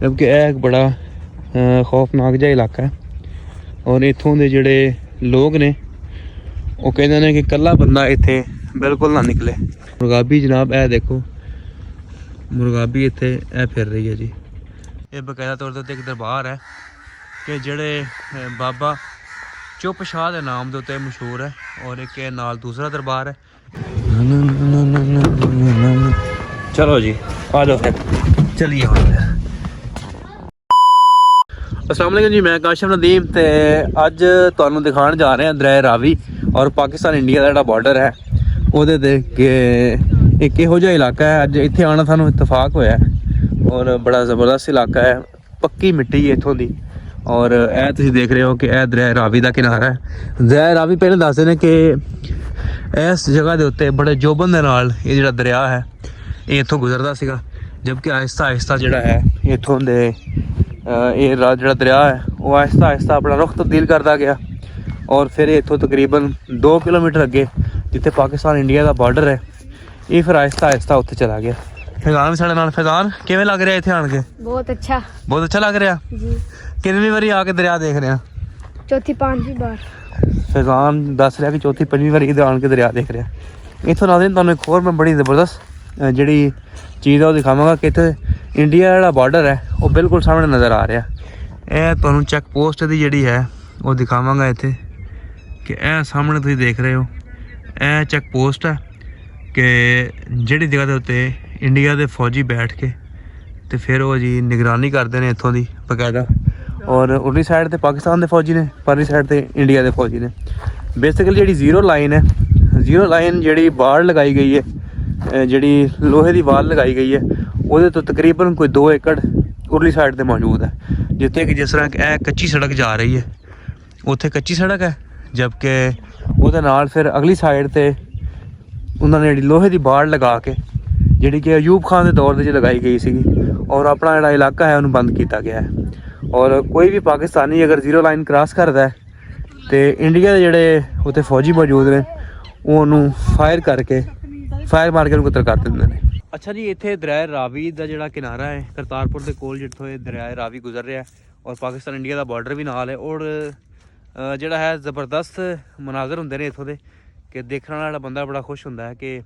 जबकि यह एक बड़ा खौफनाक जिहा इलाका है और इत्थों के जोड़े लोग ने वो कहते हैं कि कल्ला बंदा इत्थे बिल्कुल ना निकले। मुर्गाबी जनाब ए देखो, मुर्गाबी इत्थे ए फिर रही है जी। ये बकायदा तौर पर एक दरबार है कि जेड़े बाबा चुप शाह के नाम के उत्ते मशहूर है और एक नाल दूसरा दरबार है। चलो जी आ जाओ फिर चलिए। अस्सलाम वालेकुम जी, मैं काशिफ नदीम ते अज तुहानू दिखाने जा रहे हैं दरिया रावी और पाकिस्तान इंडिया का जिहड़ा बॉर्डर है उहदे ते कि एक इहो जिहा इलाका है। अज इत्थे आना सानू इतफाक होया और बड़ा ज़बरदस्त इलाका है, पक्की मिट्टी है इत्थों दी। और यह तुसीं देख रहे हो कि यह दरिया रावी का किनारा है। दरिया रावी पहले दसदे ने कि इस जगह के उत्ते बड़े जोबन दे नाल ये जिहड़ा दरिया है ये इत्थों गुजरदा सीगा, जबकि आहिस्ता आहिस्ता जिहड़ा है इत्थों दे ये जो दरिया है वो आहिस्ता आहिस्ता अपना रुख तब्दील करता गया और फिर इतों तकरीबन 2 किलोमीटर अगे जिथे पाकिस्तान इंडिया का बॉर्डर है ये फिर आहिस्ता आहिस्ता उत्थे चला गया। फैजान भी साढ़े नाल। फैजान किवें लग रहा इत्थे आण के? बहुत अच्छा, बहुत अच्छा लग रहा जी। कितनी बारी आके दरिया देख रहे हैं? चौथी पांचवी बार। फैजान दस रहा कि चौथी पंजवीं बारी आण के दरिया देख रहे हैं। इत्थों नाज़रीन तुहानूं एक होर मैं बड़ी ज़बरदस्त जिहड़ी चीज़ है वो दिखावांगा कि इत्थे इंडिया का बॉर्डर है वो बिल्कुल सामने नज़र आ रहा है। यह तुहानूं चैक पोस्ट की जिहड़ी है वो दिखावांगा इत्थे कि यह सामने तुसीं देख रहे हो यह चैक पोस्ट है कि जिहड़ी जगह के उत्ते इंडिया के फौजी बैठ के तो फिर वो जी निगरानी करते हैं इत्थों की बकायदा। और उरली साइड ते पाकिस्तान के फौजी ने, परली साइड ते इंडिया के फौजी ने। बेसिकली जी जीरो लाइन है, जीरो लाइन जी बाड़ लगाई गई है, जी लोहे की वाल लगाई गई है वो तो तकरीबन कोई 2 एकड़ उरली साइड पर मौजूद है। जिथे कि जिस तरह यह कच्ची सड़क जा रही है उत्थे कच्ची सड़क है, जबकि वो नाल फिर अगली साइड ते उन्होंने जी लोहे की बाड़ लगा के जी कि अयूब खान के दौर से लगाई गई सी और अपना जोड़ा इलाका है उन्होंने बंद किया गया है। और कोई भी पाकिस्तानी अगर जीरो लाइन क्रॉस करता है तो इंडिया के जोड़े उत्थे फौजी मौजूद ने वो फायर करके फायर मार के उनको कतल कर देंगे ने। अच्छा जी, इत्थे दरिया रावी का जोड़ा किनारा है करतारपुर के कोल जिथों दरिया रावी गुजर रहा है और पाकिस्तान इंडिया का बॉर्डर भी नाल है। और जोड़ा है ज़बरदस्त मनाजर होंगे ने इत्थों के कि देखने वाला बंदा बड़ा खुश होंदा है कि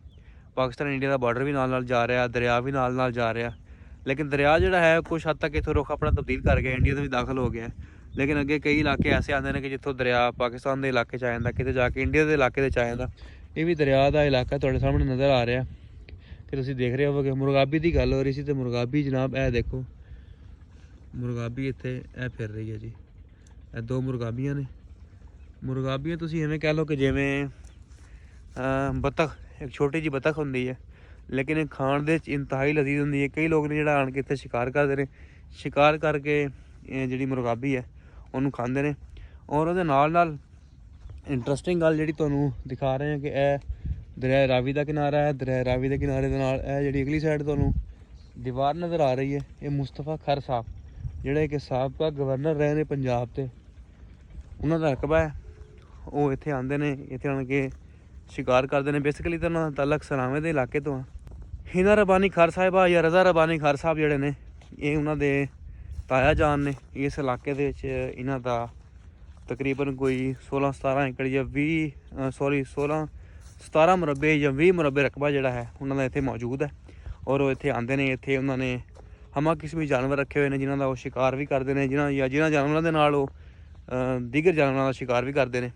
पाकिस्तान इंडिया का बॉर्डर भी नाल जा रहा, दरिया भी नाल जा रहा। लेकिन दरिया जोड़ा है कुछ हद तक इत्थों रुख अपना तब्दील कर गया, इंडिया में भी दाखिल हो गया। लेकिन अगे कई इलाके ऐसे आते हैं कि जितों दरिया पाकिस्तान के इलाके आ जाता, किते जाके इंडिया के इलाके आ जाता। ये भी दरिया का इलाका तुहाडे सामने नज़र आ रहा कि तुसीं देख रहे हो कि मुर्गाबी की गल हो रही सी तो मुर्गाबी जनाब ए देखो, मुर्गाबी इत्थे ए फिर रही है जी। ए 2 मुर्गाबियाँ ने। मुर्गाबियाँ तुसीं इवें कह लो कि जिवें बतख, एक छोटी जी बतख होंदी है लेकिन खाण दे इंतहाई लजीज होंदी है। कई लोग ने जिहड़ा आण के इत्थे शिकार करते हैं, शिकार करके जिहड़ी मुर्गाबी है उन्होंने खाते हैं। और उहदे नाल इंटरस्टिंग गल जिहड़ी तुहानूं दिखा रहे हैं कि यह दरिया रावी का किनारा है। दरिया रावी के किनारे दे नाल यह जिहड़ी अगली साइड तुहानूं दीवार नज़र आ रही है ये मुस्तफा खर साहब जिहड़े कि साबका गवर्नर रहे ने पंजाब ते, उन्हां दा रकबा है। वो इत्थे आंदे ने, इत्थे आण के शिकार करते हैं। बेसिकली तो उन्होंने तलक सलामे के इलाके तो हिना रबानी खार साहिबा या रज़ा रबानी खार साहब जोड़े ने ये उन्होंने ताया जान ने। इस इलाके दे विच इन्हां दा तकरीबन कोई 16-17 एकड़ या 17 मुरबे या 20 मुरबे रकबा जोड़ा है उन्होंने इत्थे मौजूद है। और वो इत्थे आंदे ने, इत्थे उन्होंने हमा किस्मी जानवर रखे हुए हैं जिन्हों का वो शिकार भी करते हैं, जिन्होंने जानवरों के नाल वो दीगर जानवरों का शिकार भी करते हैं।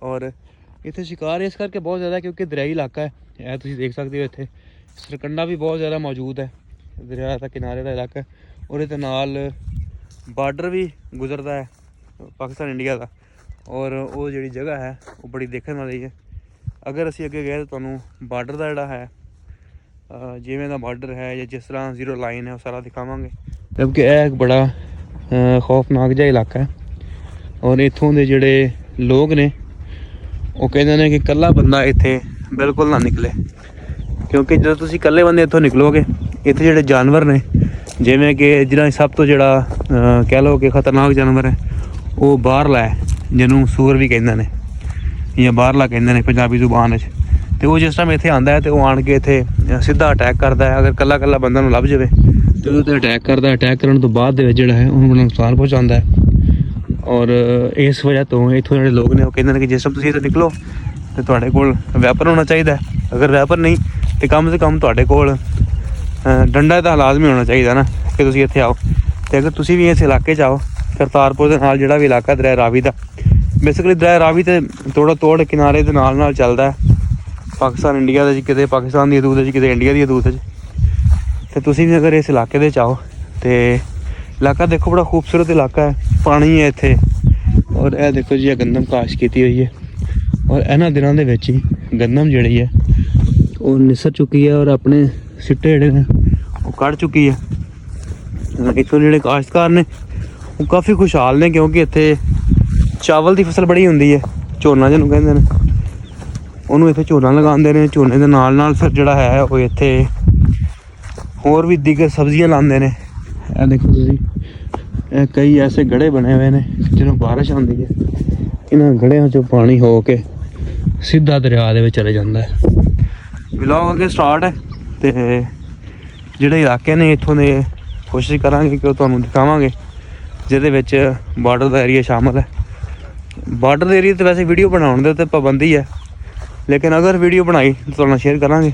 और इत्थे शिकार इस करके बहुत ज़्यादा क्योंकि दरियाई इलाका है। यह तुसीं देख सकते हो इत्थे सरकंडा भी बहुत ज़्यादा मौजूद है, दरिया का किनारे का इलाका है। और इत्थे नाल बार्डर भी गुजरता है पाकिस्तान इंडिया का और वो जी जगह है वो बड़ी देखने वाली है। अगर असीं अगे गए तो तुहानूं बार्डर का जोड़ा है जिवें दा बार्डर है या जिस तरह जीरो लाइन है वो सारा दिखावांगे। जबकि यह एक बड़ा खौफनाक जिहा इलाका है और इत्थों के जोड़े लोग ने वो कहते हैं कि कल्ला बंदा इत्थे बिल्कुल ना निकले, क्योंकि जो तुसीं कल्ले बंदे इत्थों निकलोगे इत्थे जोड़े जानवर ने जिवें कि जिन्हां सब तो जोड़ा कह लो कि खतरनाक जानवर है वो बाहरला है जिन्होंने सूर भी कहते हैं या बाहरला कहते हैं पंजाबी जुबान। तो वो जिस टाइम इत्थे आंदा है तो वो आण के इत्थे सीधा अटैक करता है। अगर कल्ला कल्ला बंदा लभ जाए ਤੇ ਉਹਦੇ ਤੇ ਅਟੈਕ ਕਰਦਾ। ਅਟੈਕ ਕਰਨ ਤੋਂ ਬਾਅਦ ਦੇ ਵਿੱਚ ਜਿਹੜਾ ਹੈ ਉਹਨੂੰ ਬੜਾ ਨੁਕਸਾਨ ਪਹੁੰਚਾਉਂਦਾ ਹੈ। ਔਰ ਇਸ ਵਜ੍ਹਾ ਤੋਂ ਇੱਥੋਂ ਜਿਹੜੇ ਲੋਕ ਨੇ ਉਹ ਕਹਿੰਦੇ ਨੇ ਕਿ ਜਿਸ ਟਾਈਮ ਤੁਸੀਂ ਇੱਥੇ ਨਿਕਲੋ ਤੇ ਤੁਹਾਡੇ ਕੋਲ ਵੈਪਨ ਹੋਣਾ ਚਾਹੀਦਾ। ਅਗਰ ਵੈਪਨ ਨਹੀਂ ਤੇ ਕਮ ਸੇ ਕਮ ਤੁਹਾਡੇ ਕੋਲ ਡੰਡਾ ਤਾਂ ਲਾਜ਼ਮੀ ਹੋਣਾ ਚਾਹੀਦਾ ਨਾ ਕਿ ਤੁਸੀਂ ਇੱਥੇ ਆਓ। ਤੇ ਅਗਰ ਤੁਸੀਂ ਵੀ ਇਸ ਇਲਾਕੇ 'ਚ ਆਓ, ਕਰਤਾਰਪੁਰ ਦੇ ਨਾਲ ਜਿਹੜਾ ਵੀ ਇਲਾਕਾ ਦਰਿਆ ਰਾਵੀ ਦਾ, ਬੇਸਿਕਲੀ ਦਰਿਆ ਰਾਵੀ ਤੇ ਤੋੜ ਕਿਨਾਰੇ ਦੇ ਨਾਲ ਚੱਲਦਾ ਹੈ। ਪਾਕਿਸਤਾਨ ਇੰਡੀਆ ਦੇ 'ਚ ਕਿਤੇ ਪਾਕਿਸਤਾਨ ਦੀ ਹਦੂਦ 'ਚ, ਕਿਤੇ ਇੰਡੀਆ ਦੀ ਹਦੂਦ 'ਚ। ਤੇ ਤੁਸੀਂ ਵੀ ਅਗਰ ਇਸ ਇਲਾਕੇ ਦੇ 'ਚ ਆਓ ਤੇ ਇਲਾਕਾ ਦੇਖੋ, ਬੜਾ ਖੂਬਸੂਰਤ ਇਲਾਕਾ ਹੈ। ਪਾਣੀ ਹੈ ਇੱਥੇ। ਔਰ ਇਹ ਦੇਖੋ ਜੀ, ਇਹ ਗੰਦਮ ਕਾਸ਼ ਕੀਤੀ ਹੋਈ ਹੈ। ਔਰ ਇਹਨਾਂ ਦਿਨਾਂ ਦੇ ਵਿੱਚ ਹੀ ਗੰਦਮ ਜਿਹੜੀ ਹੈ ਉਹ ਨਿਸਰ ਚੁੱਕੀ ਹੈ ਔਰ ਆਪਣੇ ਸਿੱਟੇ ਜਿਹੜੇ ਨੇ ਉਹ ਕੱਢ ਚੁੱਕੀ ਹੈ। ਇੱਥੋਂ ਜਿਹੜੇ ਕਾਸ਼ਤਕਾਰ ਨੇ ਉਹ ਕਾਫੀ ਖੁਸ਼ਹਾਲ ਨੇ, ਕਿਉਂਕਿ ਇੱਥੇ ਚਾਵਲ ਦੀ ਫਸਲ ਬੜੀ ਹੁੰਦੀ ਹੈ। ਝੋਨਾ ਜਿਹਨੂੰ ਕਹਿੰਦੇ ਨੇ, ਉਹਨੂੰ ਇੱਥੇ ਝੋਨਾ ਲਗਾਉਂਦੇ ਨੇ। ਝੋਨੇ ਦੇ ਨਾਲ ਫਿਰ ਜਿਹੜਾ ਹੈ ਉਹ ਇੱਥੇ ਹੋਰ ਵੀ ਦੀਗਰ ਸਬਜ਼ੀਆਂ ਲਾਉਂਦੇ ਨੇ। ਇਹ ਦੇਖੋ ਤੁਸੀਂ, ਇਹ ਕਈ ਐਸੇ ਗੜੇ ਬਣੇ ਹੋਏ ਨੇ, ਜਦੋਂ ਬਾਰਿਸ਼ ਆਉਂਦੀ ਹੈ ਇਹਨਾਂ ਗੜਿਆਂ 'ਚੋਂ ਪਾਣੀ ਹੋ ਕੇ ਸਿੱਧਾ ਦਰਿਆ ਦੇ ਵਿੱਚ ਚਲੇ ਜਾਂਦਾ ਹੈ। ਵਲੌਗ ਅੱਗੇ ਸਟਾਰਟ ਹੈ ਤੇ ਜਿਹੜੇ ਇਲਾਕੇ ਨੇ ਇੱਥੋਂ ਦੇ ਕੋਸ਼ਿਸ਼ ਕਰਾਂਗੇ ਕਿ ਉਹ ਤੁਹਾਨੂੰ ਦਿਖਾਵਾਂਗੇ, ਜਿਹਦੇ ਵਿੱਚ ਬਾਰਡਰ ਦਾ ਏਰੀਆ ਸ਼ਾਮਲ ਹੈ। ਬਾਰਡਰ ਦੇ ਏਰੀਆ 'ਤੇ ਵੈਸੇ ਵੀਡੀਓ ਬਣਾਉਣ ਦੇ ਉੱਤੇ ਪਾਬੰਦੀ ਹੈ, ਲੇਕਿਨ ਅਗਰ ਵੀਡੀਓ ਬਣਾਈ ਤਾਂ ਤੁਹਾਡੇ ਨਾਲ ਸ਼ੇਅਰ ਕਰਾਂਗੇ,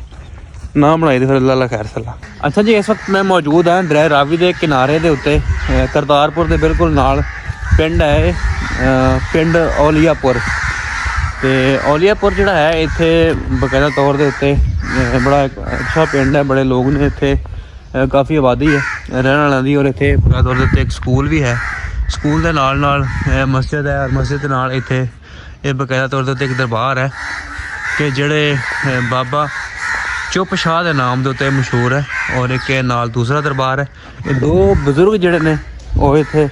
ਨਾ ਬਣਾਈ ਤਾਂ ਫਿਰ ਅੱਲਾ ਖੈਰ ਸਲਾ। ਅੱਛਾ ਜੀ, ਇਸ ਵਕਤ ਮੈਂ ਮੌਜੂਦ ਹਾਂ ਦਰਿਆ ਰਾਵੀ ਦੇ ਕਿਨਾਰੇ ਦੇ ਉੱਤੇ। ਕਰਤਾਰਪੁਰ ਦੇ ਬਿਲਕੁਲ ਨਾਲ ਪਿੰਡ ਹੈ ਇਹ, ਪਿੰਡ ਔਲੀਆਪੁਰ। ਤੇ ਔਲੀਆਪੁਰ ਜਿਹੜਾ ਹੈ ਇੱਥੇ ਬਕਾਇਦਾ ਤੌਰ ਦੇ ਉੱਤੇ ਬੜਾ ਅੱਛਾ ਪਿੰਡ ਹੈ। ਬੜੇ ਲੋਕ ਨੇ ਇੱਥੇ, ਕਾਫੀ ਆਬਾਦੀ ਹੈ ਰਹਿਣ ਵਾਲਿਆਂ ਦੀ। ਔਰ ਇੱਥੇ ਬਕਾਇਦਾ ਤੌਰ ਦੇ ਉੱਤੇ ਇੱਕ ਸਕੂਲ ਵੀ ਹੈ। ਸਕੂਲ ਦੇ ਨਾਲ ਮਸਜਿਦ ਹੈ। ਔਰ ਮਸਜਿਦ ਦੇ ਨਾਲ ਇੱਥੇ ਇਹ ਬਕਾਇਦਾ ਤੌਰ ਦੇ ਉੱਤੇ ਇੱਕ ਦਰਬਾਰ ਹੈ ਕਿ ਜਿਹੜੇ ਬਾਬਾ ਚੁੱਪ ਸ਼ਾਹ ਦੇ ਨਾਮ ਦੇ ਉੱਤੇ ਮਸ਼ਹੂਰ ਹੈ। ਔਰ ਇੱਕ ਇਹ ਨਾਲ ਦੂਸਰਾ ਦਰਬਾਰ ਹੈ। ਇਹ ਦੋ ਬਜ਼ੁਰਗ ਜਿਹੜੇ ਨੇ ਉਹ ਇੱਥੇ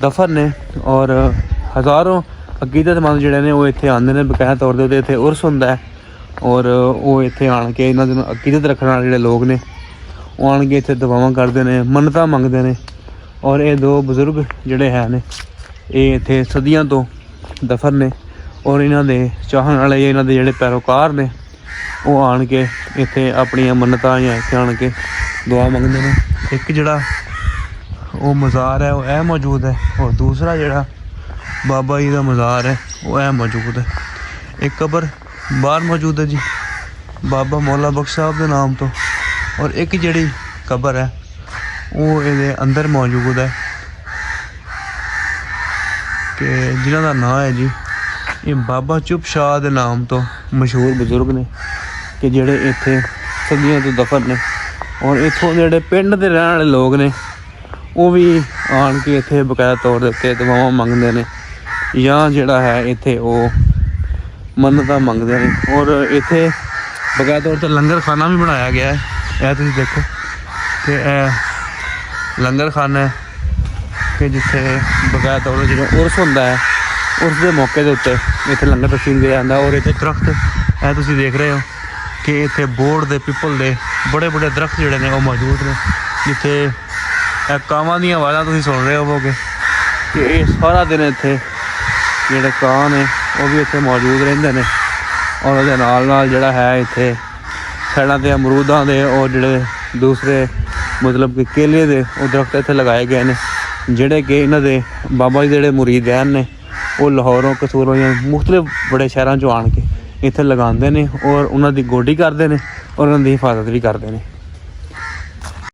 ਦਫਨ ਨੇ। ਔਰ ਹਜ਼ਾਰਾਂ ਅਕੀਦਤਮੰਦ ਜਿਹੜੇ ਨੇ ਉਹ ਇੱਥੇ ਆਉਂਦੇ ਨੇ। ਬਕਾਇਦਾ ਤੌਰ ਦੇ ਉੱਤੇ ਇੱਥੇ ਉਰਸ ਹੁੰਦਾ ਹੈ। ਔਰ ਉਹ ਇੱਥੇ ਆਣ ਕੇ ਇਹਨਾਂ ਦੇ ਅਕੀਦਤ ਰੱਖਣ ਵਾਲੇ ਜਿਹੜੇ ਲੋਕ ਨੇ ਉਹ ਆਣ ਕੇ ਇੱਥੇ ਦੁਆਵਾਂ ਕਰਦੇ ਨੇ, ਮੰਨਤਾਂ ਮੰਗਦੇ ਨੇ। ਔਰ ਇਹ ਦੋ ਬਜ਼ੁਰਗ ਜਿਹੜੇ ਹੈ ਨੇ ਇਹ ਇੱਥੇ ਸਦੀਆਂ ਤੋਂ ਦਫਨ ਨੇ। ਔਰ ਇਹਨਾਂ ਦੇ ਚਾਹਣ ਵਾਲੇ, ਇਹਨਾਂ ਦੇ ਜਿਹੜੇ ਪੈਰੋਕਾਰ ਨੇ ਉਹ ਆਣ ਕੇ ਇੱਥੇ ਆਪਣੀਆਂ ਮੰਨਤਾਂ ਜਾਂ ਇੱਥੇ ਆਣ ਕੇ ਦੁਆ ਮੰਗਦੇ ਨੇ। ਇੱਕ ਜਿਹੜਾ ਉਹ ਮਜ਼ਾਰ ਹੈ ਉਹ ਇਹ ਮੌਜੂਦ ਹੈ, ਔਰ ਦੂਸਰਾ ਜਿਹੜਾ ਬਾਬਾ ਜੀ ਦਾ ਮਜ਼ਾਰ ਹੈ ਉਹ ਇਹ ਮੌਜੂਦ ਹੈ। ਇੱਕ ਕਬਰ ਬਾਹਰ ਮੌਜੂਦ ਹੈ ਜੀ, ਬਾਬਾ ਮੌਲਾ ਬਖਸ਼ ਸਾਹਿਬ ਦੇ ਨਾਮ ਤੋਂ। ਔਰ ਇੱਕ ਜਿਹੜੀ ਕਬਰ ਹੈ ਉਹ ਇਹਦੇ ਅੰਦਰ ਮੌਜੂਦ ਹੈ ਕਿ ਜਿਨ੍ਹਾਂ ਦਾ ਨਾਂ ਹੈ ਜੀ, ਇਹ ਬਾਬਾ ਚੁੱਪ ਸ਼ਾਹ ਦੇ ਨਾਮ ਤੋਂ ਮਸ਼ਹੂਰ ਬਜ਼ੁਰਗ ਨੇ ਕਿ ਜਿਹੜੇ ਇੱਥੇ ਸਦੀਆਂ ਤੋਂ ਦਫਨ ਨੇ। ਔਰ ਇੱਥੋਂ ਜਿਹੜੇ ਪਿੰਡ ਦੇ ਰਹਿਣ ਵਾਲੇ ਲੋਕ ਨੇ ਉਹ ਵੀ ਆਣ ਕੇ ਇੱਥੇ ਬਕਾਇਦਾ ਤੌਰ ਦੇ ਉੱਤੇ ਦੁਆਵਾਂ ਮੰਗਦੇ ਨੇ, ਜਾਂ ਜਿਹੜਾ ਹੈ ਇੱਥੇ ਉਹ ਮੰਨਤਾਂ ਮੰਗਦੇ ਨੇ। ਔਰ ਇੱਥੇ ਬਕਾਇਦਾ ਤੌਰ 'ਤੇ ਲੰਗਰ ਖਾਨਾ ਵੀ ਬਣਾਇਆ ਗਿਆ ਹੈ। ਇਹ ਤੁਸੀਂ ਦੇਖੋ ਕਿ ਇਹ ਲੰਗਰ ਖਾਨਾ ਹੈ ਕਿ ਜਿੱਥੇ ਬਕਾਇਦਾ ਤੌਰ 'ਤੇ ਜਿਹੜਾ ਉਰਸ ਹੁੰਦਾ ਹੈ, ਉਸ ਦੇ ਮੌਕੇ ਦੇ ਉੱਤੇ ਇੱਥੇ ਲੰਗਰ ਤਕਸੀਮ ਕੀਤਾ ਜਾਂਦਾ। ਔਰ ਇੱਥੇ ਦਰਖਤ ਇਹ ਤੁਸੀਂ ਦੇਖ ਰਹੇ ਹੋ ਕਿ ਇੱਥੇ ਬੋੜ ਦੇ, ਪਿੱਪਲ ਦੇ ਬੜੇ ਦਰਖਤ ਜਿਹੜੇ ਨੇ ਉਹ ਮੌਜੂਦ ਨੇ, ਜਿੱਥੇ ਇਹ ਕਾਵਾਂ ਦੀਆਂ ਆਵਾਜ਼ਾਂ ਤੁਸੀਂ ਸੁਣ ਰਹੇ ਹੋਵੋਗੇ ਕਿ ਇਹ ਸਾਰਾ ਦਿਨ ਇੱਥੇ ਜਿਹੜੇ ਕਾਂ ਨੇ ਉਹ ਵੀ ਇੱਥੇ ਮੌਜੂਦ ਰਹਿੰਦੇ ਨੇ। ਔਰ ਉਹਦੇ ਨਾਲ ਜਿਹੜਾ ਹੈ ਇੱਥੇ ਸਾਈਡਾਂ 'ਤੇ ਅਮਰੂਦਾਂ ਦੇ ਔਰ ਜਿਹੜੇ ਦੂਸਰੇ ਮਤਲਬ ਕਿ ਕੇਲੇ ਦੇ ਉਹ ਦਰਖਤ ਇੱਥੇ ਲਗਾਏ ਗਏ ਨੇ, ਜਿਹੜੇ ਕਿ ਇਹਨਾਂ ਦੇ ਬਾਬਾ ਜੀ ਦੇ ਜਿਹੜੇ ਮੁਰੀਦੈਨ ਨੇ ਉਹ ਲਾਹੌਰੋਂ, ਕਸੂਰੋਂ ਜਾਂ ਮੁਖਤਲਿਫ ਬੜੇ ਸ਼ਹਿਰਾਂ 'ਚੋਂ ਆਣ ਕੇ ਇੱਥੇ ਲਗਾਉਂਦੇ ਨੇ। ਔਰ ਉਹਨਾਂ ਦੀ ਗੋਡੀ ਕਰਦੇ ਨੇ ਔਰ ਉਹਨਾਂ ਦੀ ਹਿਫਾਜ਼ਤ ਵੀ ਕਰਦੇ ਨੇ।